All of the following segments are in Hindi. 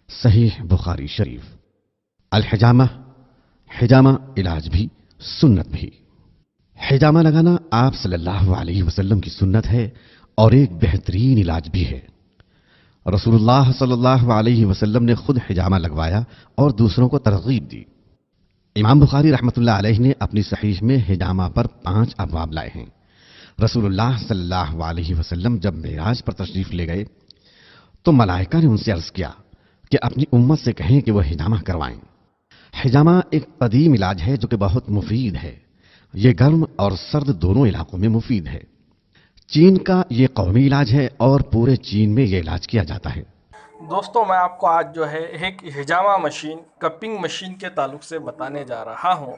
सहीह बुखारी शरीफ। अल हिजामा, हिजामा इलाज भी सुन्नत भी। हिजामा लगाना आप सल्लल्लाहु अलैहि वसल्लम की सुन्नत है और एक बेहतरीन इलाज भी है। रसूलुल्लाह सल्लल्लाहु अलैहि वसल्लम ने खुद हिजामा लगवाया और दूसरों को तरगीब दी। इमाम बुखारी रहमतुल्लाह अलैहि ने अपनी सहीह में हिजामा पर 5 अबवाब लाए हैं। रसूलुल्लाह सल्लल्लाहु अलैहि वसल्लम जब मेराज पर तशरीफ ले गए तो मलाइका ने उनसे अर्ज किया कि अपनी उम्मत से कहें कि वह हिजामा करवाएं। हिजामा एक कदीम इलाज है जो कि बहुत मुफीद है। ये गर्म और सर्द दोनों इलाकों में मुफीद है। चीन का ये कौमी इलाज है और पूरे चीन में ये इलाज किया जाता है। दोस्तों, मैं आपको आज जो है एक हिजामा मशीन, कपिंग मशीन के ताल्लुक से बताने जा रहा हूँ।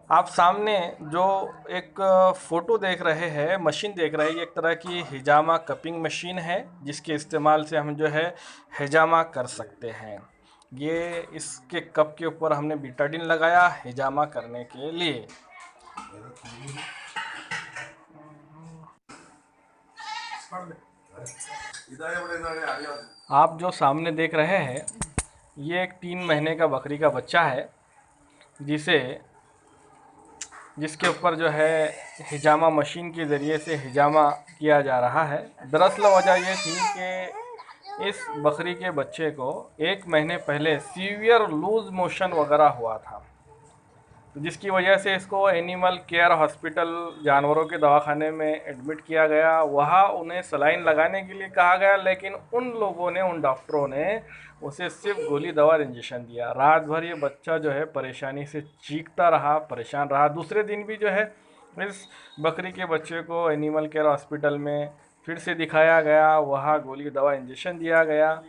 आप सामने जो एक फ़ोटो देख रहे हैं, मशीन देख रहे हैं, ये एक तरह की हिजामा कपिंग मशीन है जिसके इस्तेमाल से हम जो है हिजामा कर सकते हैं। ये इसके कप के ऊपर हमने बीटाडिन लगाया हिजामा करने के लिए। आप जो सामने देख रहे हैं ये एक 3 महीने का बकरी का बच्चा है जिसे जिसके ऊपर जो है हिजामा मशीन के ज़रिए से हिजामा किया जा रहा है। दरअसल वजह ये थी कि इस बकरी के बच्चे को 1 महीने पहले सीवियर लूज़ मोशन वगैरह हुआ था, तो जिसकी वजह से इसको एनिमल केयर हॉस्पिटल, जानवरों के दवाखाने में एडमिट किया गया। वहाँ उन्हें सलाइन लगाने के लिए कहा गया, लेकिन उन लोगों ने, उन डॉक्टरों ने उसे सिर्फ गोली दवा इंजेक्शन दिया। रात भर ये बच्चा जो है परेशानी से चीखता रहा, परेशान रहा। दूसरे दिन भी जो है इस बकरी के बच्चे को एनिमल केयर हॉस्पिटल में फिर से दिखाया गया, वहाँ गोली दवा इंजेक्शन दिया गया,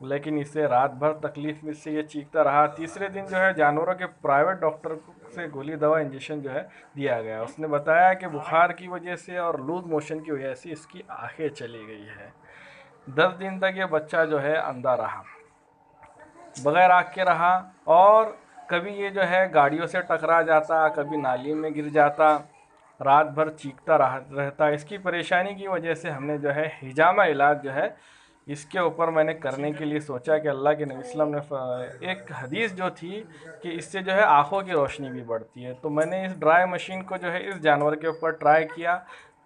लेकिन इसे रात भर तकलीफ में से ये चीखता रहा। तीसरे दिन जो है जानवरों के प्राइवेट डॉक्टर से गोली दवा इंजेक्शन जो है दिया गया। उसने बताया कि बुखार की वजह से और लूज मोशन की वजह से इसकी आंखें चली गई है। 10 दिन तक ये बच्चा जो है अंधा रहा, बगैर आँख के रहा, और कभी ये जो है गाड़ियों से टकरा जाता, कभी नाली में गिर जाता, रात भर चीखता रहता। इसकी परेशानी की वजह से हमने जो है हिजामा इलाज जो है इसके ऊपर मैंने करने के लिए सोचा कि अल्लाह के नबी वसल्लम ने एक हदीस जो थी कि इससे जो है आँखों की रोशनी भी बढ़ती है, तो मैंने इस ड्राई मशीन को जो है इस जानवर के ऊपर ट्राई किया।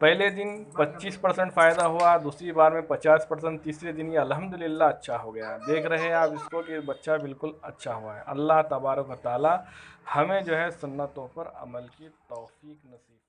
पहले दिन 25% फ़ायदा हुआ, दूसरी बार में 50%, तीसरे दिन ये अल्हम्दुलिल्लाह अच्छा हो गया। देख रहे हैं आप इसको कि बच्चा बिल्कुल अच्छा हुआ है। अल्लाह तबारक व तआला हमें जो है सुन्नतों पर अमल की तौफीक नसीब